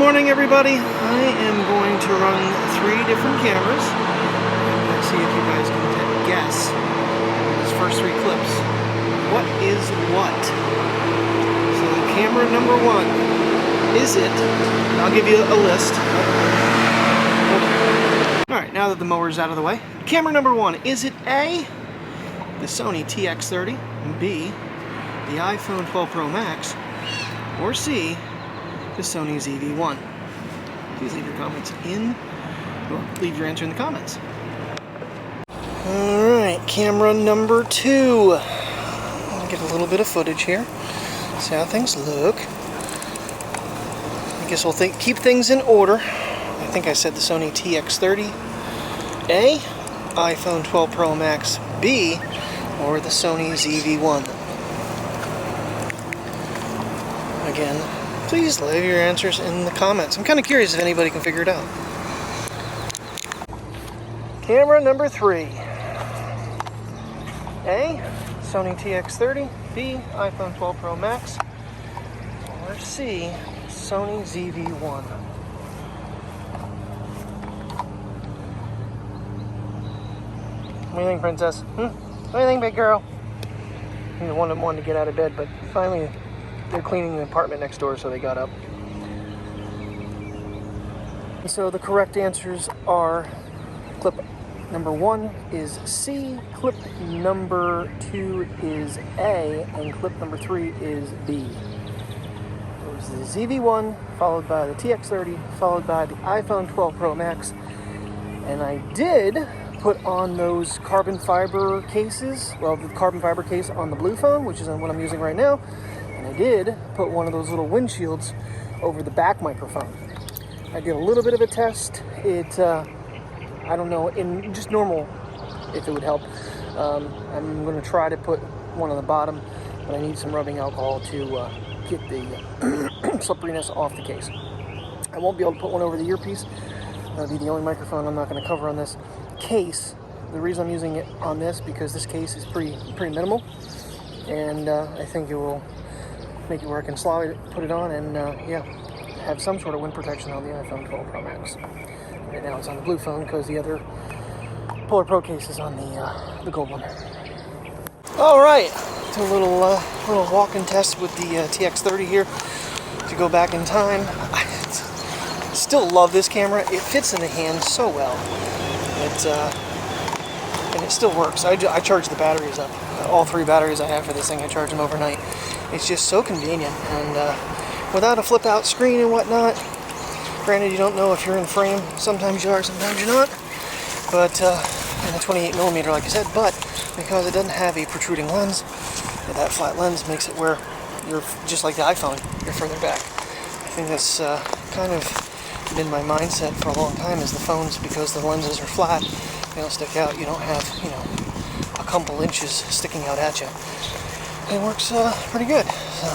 morning, everybody. I am going to run 3 different cameras. I'm going to see if you guys can guess these first 3 clips. What is what? So camera number 1, is it? I'll give you a list. Alright, now that the mower's out of the way. Camera number 1, is it A, the Sony TX30, B, the iPhone 12 Pro Max, or C, the Sony ZV-1? Please leave your comments leave your answer in the comments. Alright, camera number 2. I'll get a little bit of footage here. See how things look. I guess we'll keep things in order. I think I said the Sony TX30 A, iPhone 12 Pro Max B, or the Sony ZV-1. Again, please leave your answers in the comments. I'm kind of curious if anybody can figure it out. Camera number 3. A, Sony TX30, B, iPhone 12 Pro Max, or C, Sony ZV-1. What do you think, princess? What do you think, big girl? Neither one of them wanted to get out of bed, but finally they're cleaning the apartment next door, so they got up. So the correct answers are clip number 1 is C, clip number 2 is A, and clip number 3 is B. It was the ZV-1, followed by the TX30, followed by the iPhone 12 Pro Max, and I did put on those carbon fiber cases, well, the carbon fiber case on the blue phone, which is what I'm using right now, and I did put one of those little windshields over the back microphone. I did a little bit of a test. I don't know, in just normal, if it would help. I'm going to try to put one on the bottom, but I need some rubbing alcohol to get the slipperiness off the case. I won't be able to put one over the earpiece. That'll be the only microphone I'm not going to cover on this case. The reason I'm using it on this, because this case is pretty minimal, and I think it will make it where I can slowly put it on and yeah, have some sort of wind protection on the iPhone 12 Pro Max. Right now it's on the blue phone because the other Polar Pro case is on the gold one. All right, do a little walk-in test with the TX30 here to go back in time. I still love this camera. It fits in the hand so well. And it still works. I charge the batteries up. All 3 batteries I have for this thing, I charge them overnight. It's just so convenient, and without a flip-out screen and whatnot. Granted, you don't know if you're in frame. Sometimes you are, sometimes you're not. But in a 28mm, like I said, but because it doesn't have a protruding lens, that flat lens makes it where you're just like the iPhone, you're further back. I think that's kind of been my mindset for a long time, is the phones, because the lenses are flat, they don't stick out, you don't have, you know, a couple inches sticking out at you. It works pretty good. So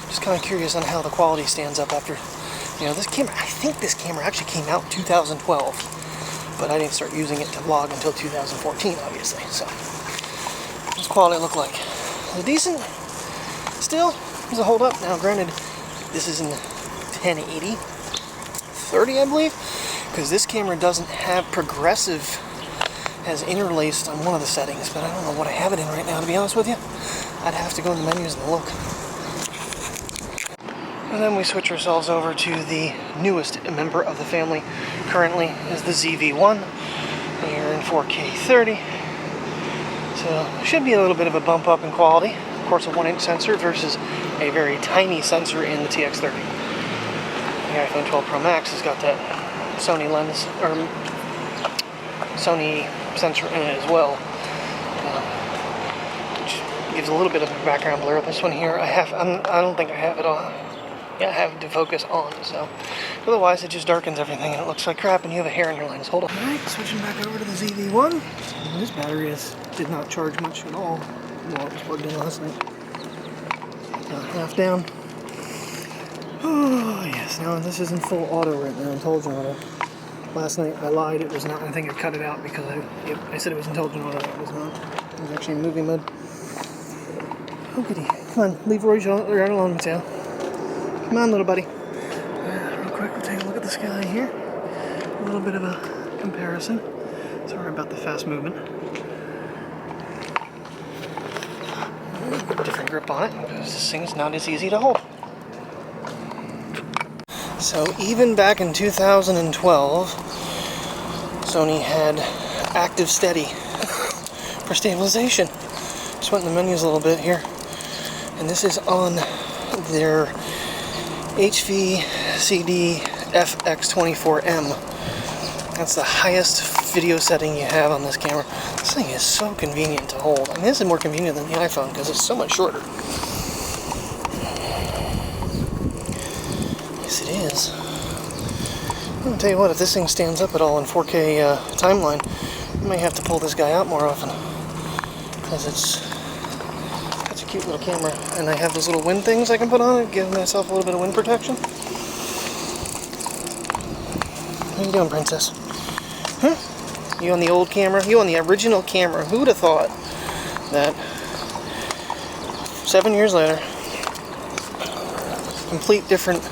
just kind of curious on how the quality stands up after, you know, this camera. I think this camera actually came out in 2012, but I didn't start using it to vlog until 2014, obviously. So what's quality look like? Is it decent? Still, does it hold up? Now, granted, this is in 1080. 30, I believe, because this camera doesn't have progressive, has interlaced on one of the settings, but I don't know what I have it in right now, to be honest with you. I'd have to go in the menus and look. And then we switch ourselves over to the newest member of the family currently, is the ZV-1. Here in 4K 30. So should be a little bit of a bump up in quality. Of course, a 1-inch sensor versus a very tiny sensor in the TX30. The iPhone 12 Pro Max has got that Sony lens, or Sony sensor in it as well, which gives a little bit of a background blur. This one here, I don't think I have it on. Yeah, I have to focus on, so otherwise it just darkens everything and it looks like crap and you have a hair in your lens. Hold on. Alright, switching back over to the ZV-1. This battery did not charge much at all while it was plugged in last night. Half down. Oh, yes. Now, this is in full auto right now, intelligent auto. Last night I lied, it was not. I think I cut it out because I said it was intelligent auto. It was not. It was actually in movie mode. Oh, goody. Come on, leave Roy alone, Mateo. Come on, little buddy. Real quick. quick, we'll take a look at the sky here. A little bit of a comparison. Sorry about the fast movement. Different grip on it, because this thing's not as easy to hold. So even back in 2012, Sony had active steady for stabilization. Just went in the menus a little bit here. And this is on their HVCD FX24M. That's the highest video setting you have on this camera. This thing is so convenient to hold. I mean, this is more convenient than the iPhone because it's so much shorter. Yes, it is. I'll tell you what, if this thing stands up at all in 4K timeline, I might have to pull this guy out more often because it's such a cute little camera. And I have those little wind things I can put on it, give myself a little bit of wind protection. How you doing, princess? Huh? You on the old camera? You on the original camera? Who would have thought that 7 years later, complete different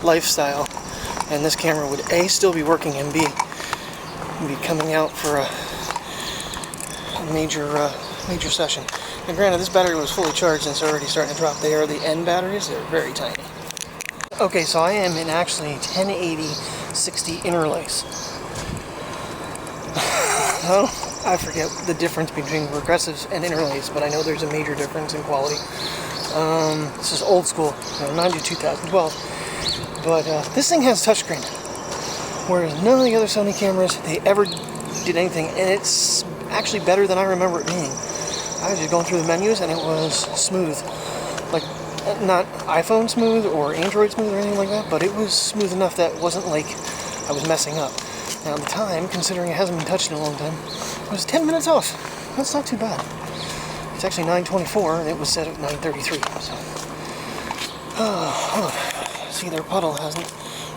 lifestyle, and this camera would A, still be working, and B, be coming out for a major session. And granted, this battery was fully charged and it's already starting to drop. They are the end batteries. They're very tiny. Okay, so I am in actually 1080-60 interlace. Oh, I forget the difference between progressives and interlace, but I know there's a major difference in quality. This is old school, mind you, 2012. But this thing has touchscreen, whereas none of the other Sony cameras, they ever did anything, and it's actually better than I remember it being. I was just going through the menus and it was smooth. Like, not iPhone smooth or Android smooth or anything like that, but it was smooth enough that it wasn't like I was messing up. Now the time, considering it hasn't been touched in a long time, was 10 minutes off. That's not too bad. It's actually 9:24 and it was set at 9:33. So. See, their puddle hasn't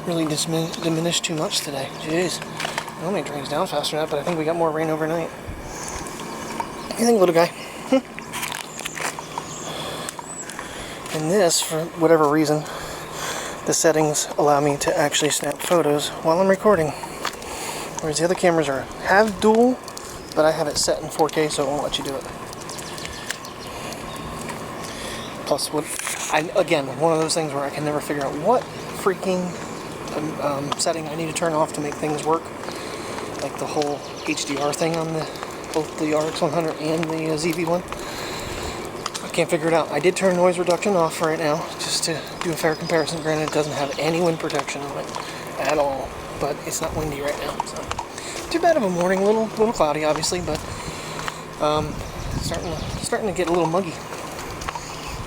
really diminished too much today. Jeez. It only drains down faster than that, but I think we got more rain overnight. What do you think, little guy? And this, for whatever reason, the settings allow me to actually snap photos while I'm recording. Whereas the other cameras have dual, but I have it set in 4K, so it won't let you do it. Plus, again, one of those things where I can never figure out what freaking setting I need to turn off to make things work. Like the whole HDR thing on both the RX100 and the ZV one. I can't figure it out. I did turn noise reduction off right now, just to do a fair comparison. Granted, it doesn't have any wind protection on it at all, but it's not windy right now. So, too bad of a morning, little cloudy, obviously, but starting to get a little muggy.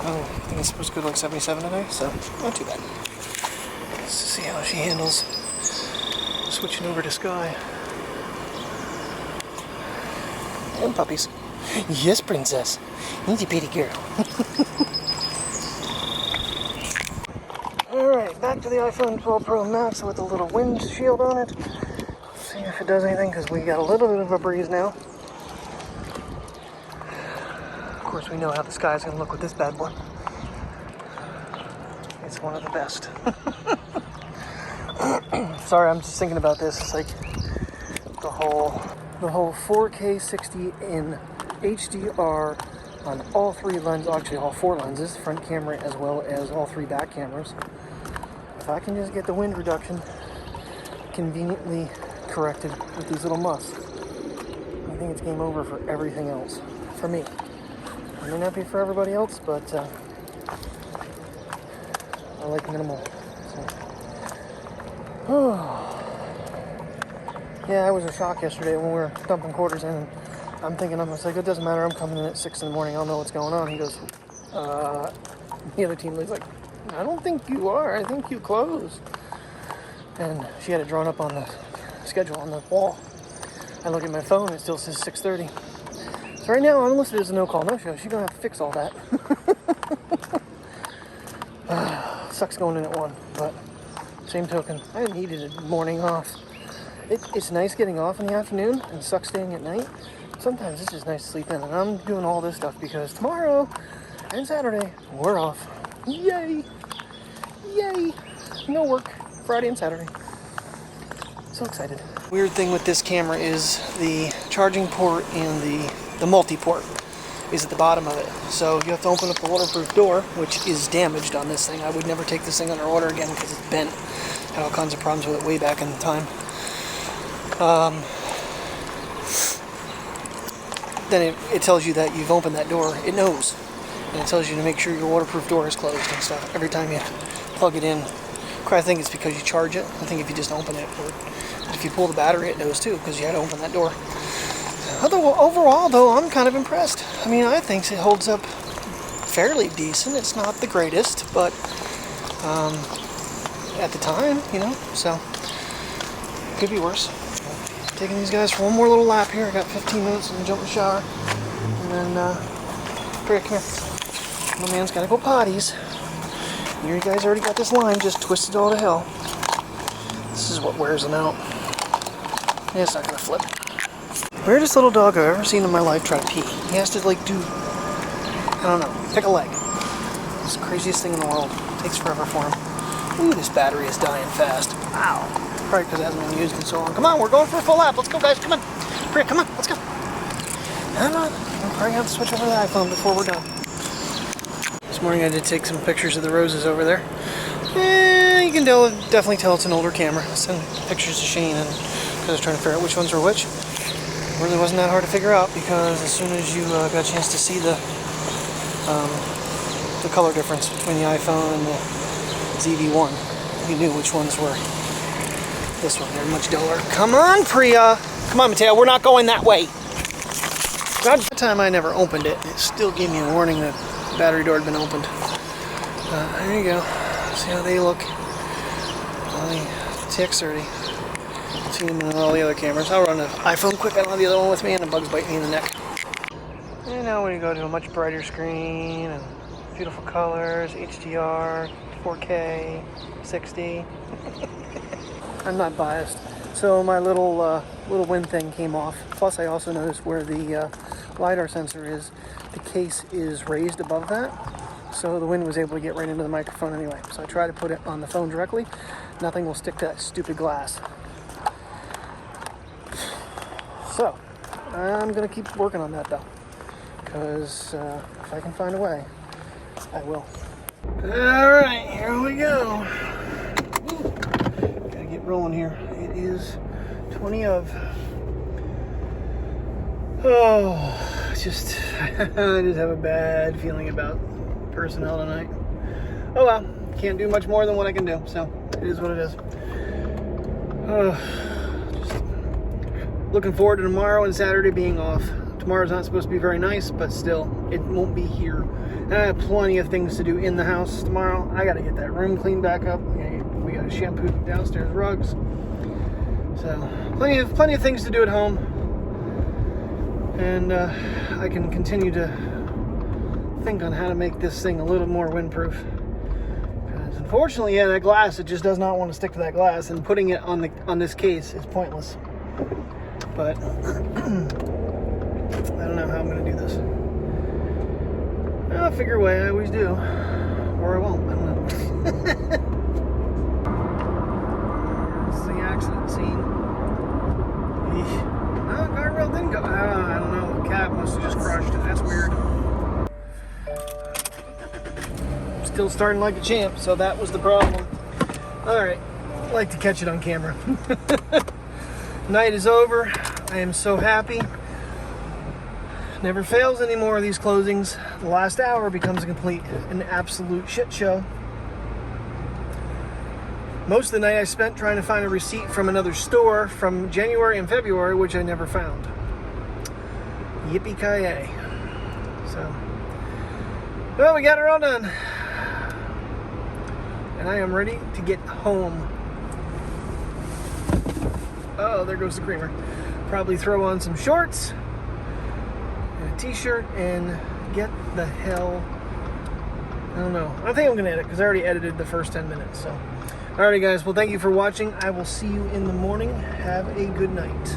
I think it's supposed to go to like 77 today, so not too bad. Let's see how she handles switching over to Sky. And puppies. Yes, princess. You're a pretty girl. Alright, back to the iPhone 12 Pro Max with a little windshield on it. See if it does anything, because we got a little bit of a breeze now. Of course, we know how the sky's going to look with this bad boy. It's one of the best. Sorry, I'm just thinking about this. It's like the whole 4K 60 in HDR on all three lenses, actually all four lenses, front camera as well as all three back cameras. If I can just get the wind reduction conveniently corrected with these little muffs, I think it's game over for everything else. For me. It may not be for everybody else, but I like minimal. So. Yeah, I was in shock yesterday when we were dumping quarters in. And I'm thinking, I was like, it doesn't matter, I'm coming in at 6 in the morning, I'll know what's going on. He goes, the other team lead's like, I don't think you are, I think you closed. And she had it drawn up on the schedule on the wall. I look at my phone, it still says 6:30. So right now, I'm listed as a no-call, no-show. She's gonna have to fix all that. Sucks going in at 1, but same token, I needed a morning off. It's nice getting off in the afternoon and sucks staying at night. Sometimes it's just nice to sleep in, and I'm doing all this stuff because tomorrow and Saturday, we're off. Yay! Yay! No work. Friday and Saturday. So excited. Weird thing with this camera is the charging port and the multi-port is at the bottom of it. So you have to open up the waterproof door, which is damaged on this thing. I would never take this thing under order again because it's bent. Had all kinds of problems with it way back in the time. Then it tells you that you've opened that door. It knows. And it tells you to make sure your waterproof door is closed and stuff every time you plug it in. I think it's because you charge it. I think if you just open it, or if you pull the battery, it knows too, because you had to open that door. Although overall, though, I'm kind of impressed. I mean, I think it holds up fairly decent. It's not the greatest, but at the time, you know, so could be worse. Taking these guys for one more little lap here. I got 15 minutes and jump in the shower, and then Priya, come here. My man's gotta go potties. You guys already got this line just twisted all to hell. This is what wears them out. It's not gonna flip. Weirdest little dog I've ever seen in my life try to pee. He has to like do, I don't know, pick a leg. It's the craziest thing in the world. It takes forever for him. Ooh, this battery is dying fast. Wow. Probably because it hasn't been used in so long. Come on, we're going for a full lap. Let's go, guys. Come on. Priya, come on. Let's go. Come on. I'll probably have to switch over to the iPhone before we're done. This morning I did take some pictures of the roses over there. You can definitely tell it's an older camera. I sent pictures to Shane because I was trying to figure out which ones were which. It really wasn't that hard to figure out because as soon as you got a chance to see the color difference between the iPhone and the ZV-1, you knew which ones were this one. They're much duller. Come on, Priya! Come on, Mateo, we're not going that way! That time I never opened it. It still gave me a warning that the battery door had been opened. There you go. See how they look on the TX30. See them on all the other cameras. I'll run the iPhone quick. I don't have the other one with me, and the bugs bite me in the neck. And now when you go to a much brighter screen and beautiful colors, HDR, 4K, 60. I'm not biased. So my little wind thing came off. Plus I also noticed where the LiDAR sensor is, the case is raised above that. So the wind was able to get right into the microphone anyway. So I tried to put it on the phone directly. Nothing will stick to that stupid glass. So I'm going to keep working on that though. Because if I can find a way, I will. Alright, here we go. Gotta get rolling here. It is 20 of. Oh, I just have a bad feeling about personnel tonight. Oh well, can't do much more than what I can do, so it is what it is. Just looking forward to tomorrow and Saturday being off. Tomorrow's not supposed to be very nice, but still, it won't be here. And I have plenty of things to do in the house tomorrow. I gotta get that room cleaned back up. We gotta shampoo the downstairs rugs. So plenty of things to do at home. And I can continue to think on how to make this thing a little more windproof. Because unfortunately, yeah, that glass, it just does not want to stick to that glass, and putting it on this case is pointless. But I don't know how I'm going to do this. I'll figure a way, I always do. Or I won't, I don't know. This is the accident scene. No, the guardrail didn't go. I don't know, the cab must have just crushed it. That's weird. Still starting like a champ, so that was the problem. Alright, I like to catch it on camera. Night is over. I am so happy. Never fails anymore of these closings. The last hour becomes an absolute shit show. Most of the night I spent trying to find a receipt from another store from January and February, which I never found. Yippee-ki-yay. So, well, we got it all done. And I am ready to get home. Oh, there goes the creamer. Probably throw on some shorts and a t-shirt and get the hell, I don't know. I think I'm going to edit because I already edited the first 10 minutes. So, alrighty guys, well thank you for watching. I will see you in the morning. Have a good night.